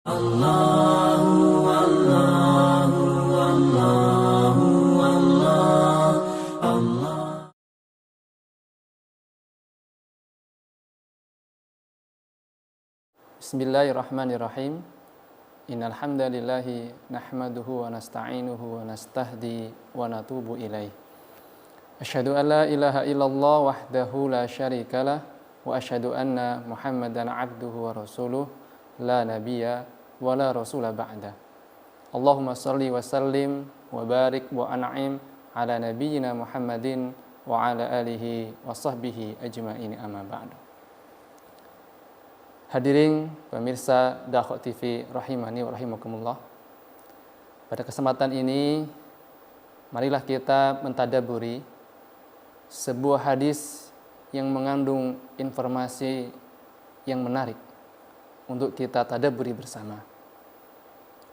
Allahu Allahu Allahu Allah Allah. Bismillahirrahmanirrahim. Innal hamdalillahi nahmaduhu wa nasta'inuhu wa nastahdi wa natubu ilaih. Asyhadu an la ilaha illallah wahdahu la syarikalah wa asyhadu anna Muhammadan abduhu wa rasuluh la nabiyya wa la rasula ba'da. Allahumma salli wa sallim wa barik wa an'im ala nabiyyina Muhammadin wa ala alihi wa sahbihi ajma'in amma ba'du. Hadirin pemirsa Dakwah TV rahimani wa rahimakumullah. Pada kesempatan ini marilah kita mentadaburi sebuah hadis yang mengandung informasi yang menarik untuk kita tadabburi bersama.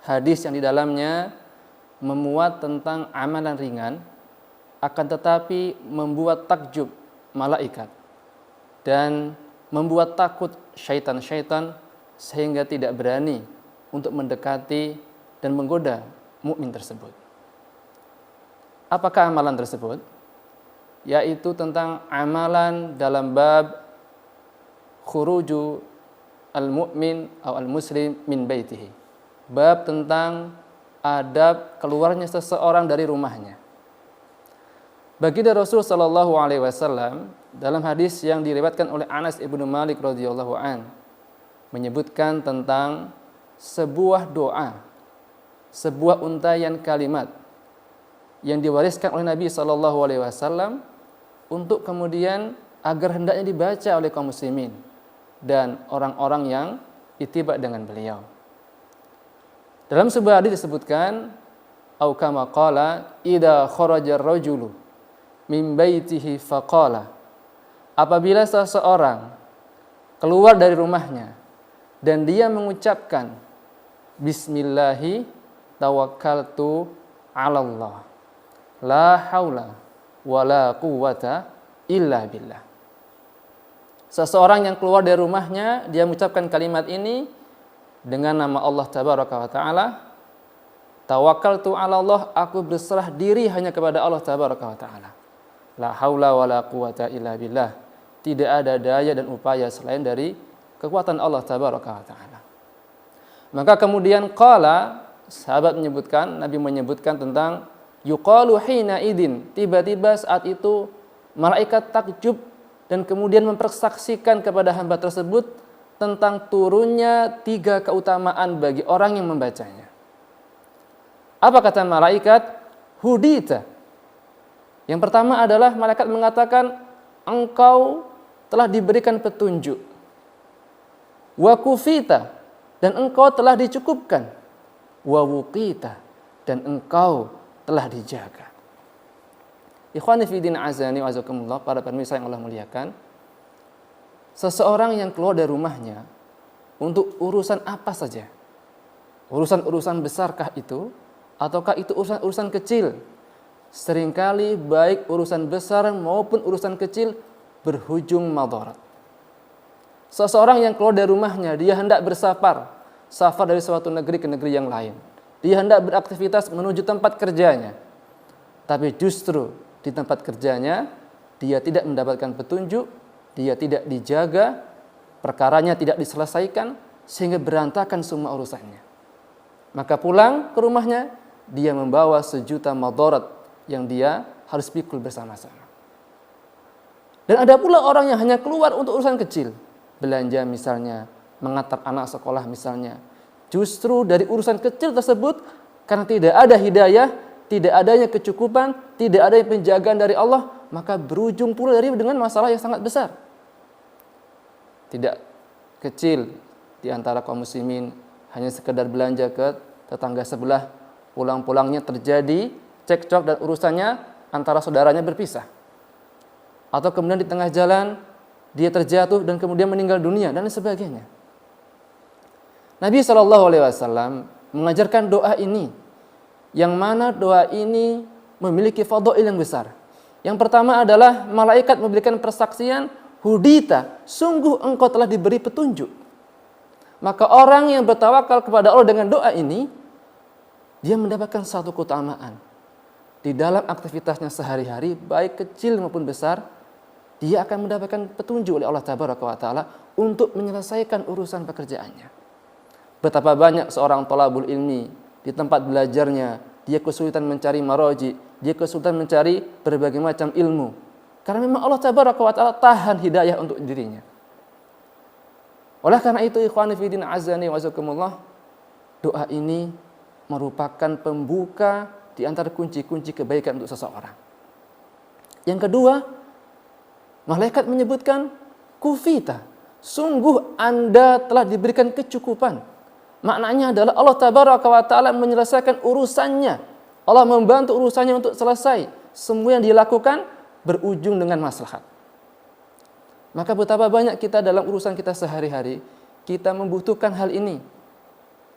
Hadis yang di dalamnya memuat tentang amalan ringan, akan tetapi membuat takjub malaikat dan membuat takut syaitan-syaitan sehingga tidak berani untuk mendekati dan menggoda mukmin tersebut. Apakah amalan tersebut? Yaitu tentang amalan dalam bab khuruju al-mu'min atau al-muslim min baitihi. Bab tentang adab keluarnya seseorang dari rumahnya. Baginda Rasul sallallahu alaihi wasallam dalam hadis yang diriwayatkan oleh Anas ibnu Malik radhiyallahu an menyebutkan tentang sebuah doa, sebuah untaian kalimat yang diwariskan oleh Nabi sallallahu alaihi wasallam untuk kemudian agar hendaknya dibaca oleh kaum muslimin dan orang-orang yang ittiba dengan beliau. Dalam sebuah hadis disebutkan, au kama qala idza kharaja ar-rajulu min baitihi faqala, apabila seseorang keluar dari rumahnya dan dia mengucapkan bismillahi tawakkaltu 'ala Allah la haula wala quwwata illa billah. Seseorang yang keluar dari rumahnya, dia mengucapkan kalimat ini dengan nama Allah tabaraka wa ta'ala. Tawakkaltu 'ala Allah, aku berserah diri hanya kepada Allah tabaraka wa ta'ala. La haula wala quwwata illa billah. Tidak ada daya dan upaya selain dari kekuatan Allah tabaraka wa ta'ala. Maka kemudian qala, sahabat menyebutkan, Nabi menyebutkan tentang yuqalu hina idin, tiba-tiba saat itu malaikat takjub dan kemudian mempersaksikan kepada hamba tersebut tentang turunnya 3 keutamaan bagi orang yang membacanya. Apa kata malaikat? Hudita. Yang pertama adalah malaikat mengatakan engkau telah diberikan petunjuk. Wa kufita, dan engkau telah dicukupkan. Wa wuqita, dan engkau telah dijaga. Ikhwani fi din azani wa azakumullah, para pemirsa yang Allah muliakan, seseorang yang keluar dari rumahnya untuk urusan apa saja, urusan-urusan besarkah itu, ataukah itu urusan kecil, seringkali baik urusan besar maupun urusan kecil berujung madarat. Seseorang yang keluar dari rumahnya, dia hendak bersafar, safar dari suatu negeri ke negeri yang lain. Dia hendak beraktivitas menuju tempat kerjanya, tapi justru di tempat kerjanya dia tidak mendapatkan petunjuk, dia tidak dijaga, perkaranya tidak diselesaikan, sehingga berantakan semua urusannya. Maka pulang ke rumahnya, dia membawa sejuta madarat yang dia harus pikul bersama-sama. Dan ada pula orang yang hanya keluar untuk urusan kecil, belanja misalnya, mengantar anak sekolah misalnya. Justru dari urusan kecil tersebut, karena tidak ada hidayah, tidak adanya kecukupan, tidak ada penjagaan dari Allah, maka berujung pula dengan masalah yang sangat besar. Tidak kecil di antara kaum muslimin hanya sekedar belanja ke tetangga sebelah, pulang-pulangnya terjadi cekcok dan urusannya antara saudaranya berpisah. Atau kemudian di tengah jalan dia terjatuh dan kemudian meninggal dunia dan sebagainya. Nabi SAW mengajarkan doa ini, yang mana doa ini memiliki fadhail yang besar. Yang pertama adalah malaikat memberikan persaksian, hudita, sungguh engkau telah diberi petunjuk. maka orang yang bertawakal kepada Allah dengan doa ini, dia mendapatkan satu keutamaan. Di dalam aktivitasnya sehari-hari, baik kecil maupun besar, dia akan mendapatkan petunjuk oleh Allah Tabaraka wa Ta'ala untuk menyelesaikan urusan pekerjaannya. Betapa banyak seorang thalabul ilmi di tempat belajarnya, dia kesulitan mencari maraji, dia kesulitan mencari berbagai macam ilmu. Karena memang Allah Tabaraka wa Ta'ala tahan hidayah untuk dirinya. Oleh karena itu, ikhwani fiddin azani wa azakumullah, doa ini merupakan pembuka di antara kunci-kunci kebaikan untuk seseorang. Yang kedua, malaikat menyebutkan kufita, sungguh Anda telah diberikan kecukupan. Maknanya adalah Allah Tabaraka wa Ta'ala menyelesaikan urusannya. Allah membantu urusannya untuk selesai. Semua yang dilakukan berujung dengan maslahat. Maka betapa banyak kita dalam urusan kita sehari-hari, kita membutuhkan hal ini.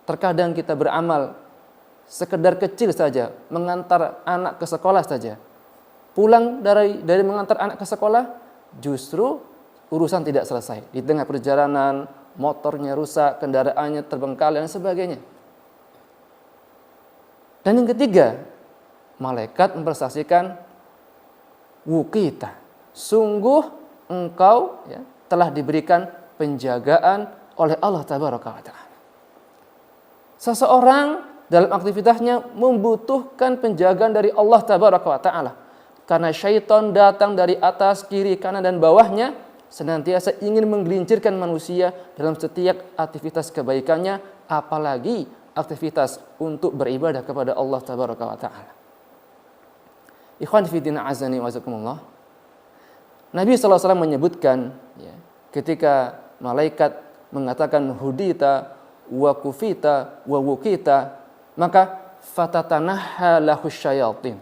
Terkadang kita beramal sekedar kecil saja, mengantar anak ke sekolah saja. Pulang dari mengantar anak ke sekolah, justru urusan tidak selesai. Di tengah perjalanan, motornya rusak, kendaraannya terbengkalai dan sebagainya. Dan yang ketiga, malaikat mempersaksikan wukita, sungguh engkau telah diberikan penjagaan oleh Allah Tabaraka wa Ta'ala. Seseorang dalam aktivitasnya membutuhkan penjagaan dari Allah Tabaraka wa Ta'ala. Karena syaitan datang dari atas, kiri, kanan, dan bawahnya, senantiasa ingin menggelincirkan manusia dalam setiap aktivitas kebaikannya, apalagi aktivitas untuk beribadah kepada Allah Tabaraka wa Ta'ala. Ikhwan fillah azani wa jazakumullah. Nabi SAW menyebutkan ketika malaikat mengatakan hudita wa kufita wa wukita, maka fatatanaha lahu syayatin.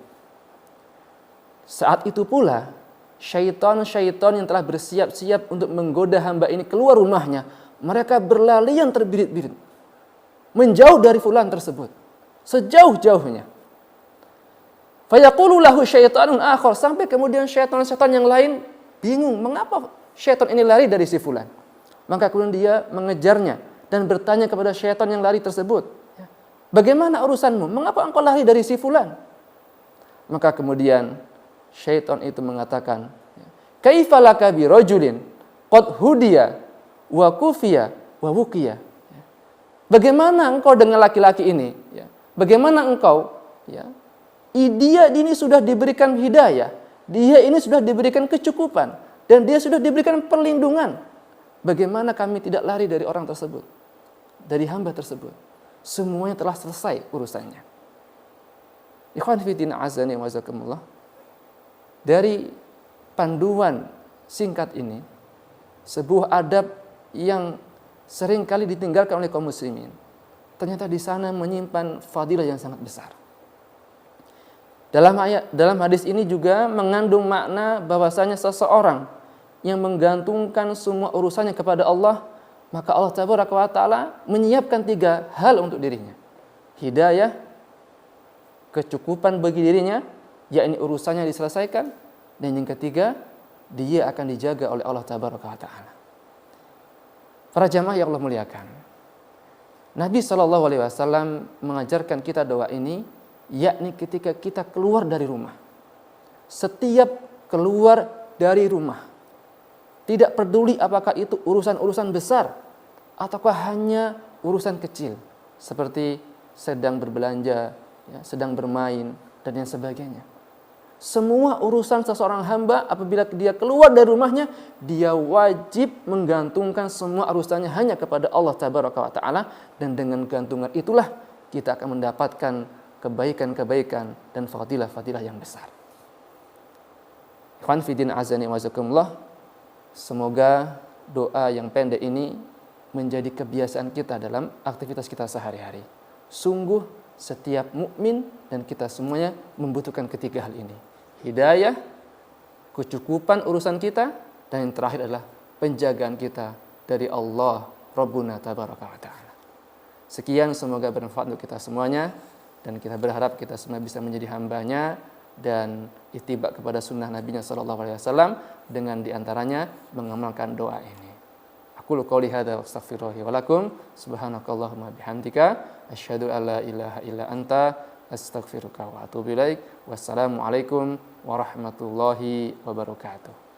Saat itu pula syaitan-syaitan yang telah bersiap-siap untuk menggoda hamba ini keluar rumahnya, mereka berlarian terbirit-birit menjauh dari fulan tersebut sejauh-jauhnya. Fayaqulu lahu syaitanun akhar, sampai kemudian syaitan-syaitan yang lain bingung mengapa syaitan ini lari dari si fulan. Maka kemudian dia mengejarnya dan bertanya kepada syaitan yang lari tersebut, bagaimana urusanmu? Mengapa engkau lari dari si fulan? Maka kemudian syaitan itu mengatakan, kaifa laka bi rajulin qad hudiya wa kufiya wa wuqiya. Bagaimana engkau dengan laki-laki ini? Bagaimana engkau? Dia ini sudah diberikan hidayah, dia ini sudah diberikan kecukupan, dan dia sudah diberikan perlindungan. Bagaimana kami tidak lari dari orang tersebut, dari hamba tersebut? Semuanya telah selesai urusannya. Ikhwan fillah azani wa jazakumullah. Dari panduan singkat ini, sebuah adab yang sering kali ditinggalkan oleh kaum muslimin, ternyata di sana menyimpan fadilah yang sangat besar. Dalam hadis ini juga mengandung makna bahwasanya seseorang yang menggantungkan semua urusannya kepada Allah, maka Allah Tabaraka wa Ta'ala menyiapkan 3 hal untuk dirinya. Hidayah, kecukupan bagi dirinya, yakni urusannya diselesaikan, dan yang ketiga, dia akan dijaga oleh Allah Tabaraka wa Ta'ala. Para jamaah yang Allah muliakan, Nabi SAW mengajarkan kita doa ini, yakni ketika kita keluar dari rumah. Setiap keluar dari rumah, tidak peduli apakah itu urusan-urusan besar ataukah hanya urusan kecil, seperti sedang berbelanja, sedang bermain, dan yang sebagainya. Semua urusan seseorang hamba apabila dia keluar dari rumahnya, dia wajib menggantungkan semua urusannya hanya kepada Allah Tabaraka wa Ta'ala, dan dengan gantungan itulah kita akan mendapatkan kebaikan-kebaikan dan fadilah-fadilah yang besar. Ikhwan fillah azani wa jazakumullah. Semoga doa yang pendek ini menjadi kebiasaan kita dalam aktivitas kita sehari-hari. Sungguh setiap mukmin dan kita semuanya membutuhkan 3 hal ini. Hidayah, kecukupan urusan kita, dan yang terakhir adalah penjagaan kita dari Allah Rabbuna Tabaraka wa Ta'ala. Sekian, semoga bermanfaat untuk kita semuanya, dan kita berharap kita semua bisa menjadi hambanya dan ittiba kepada sunnah Nabi-Nya SAW dengan diantaranya mengamalkan doa ini. Aku Aqulu qouli hadza wa astaghfirullahi wa lakum. Subhanakallahumma bihamdika asyhadu an la ilaha illa anta astaghfiruka wa atubu ilaik. Wassalamualaikum warahmatullahi wabarakatuh.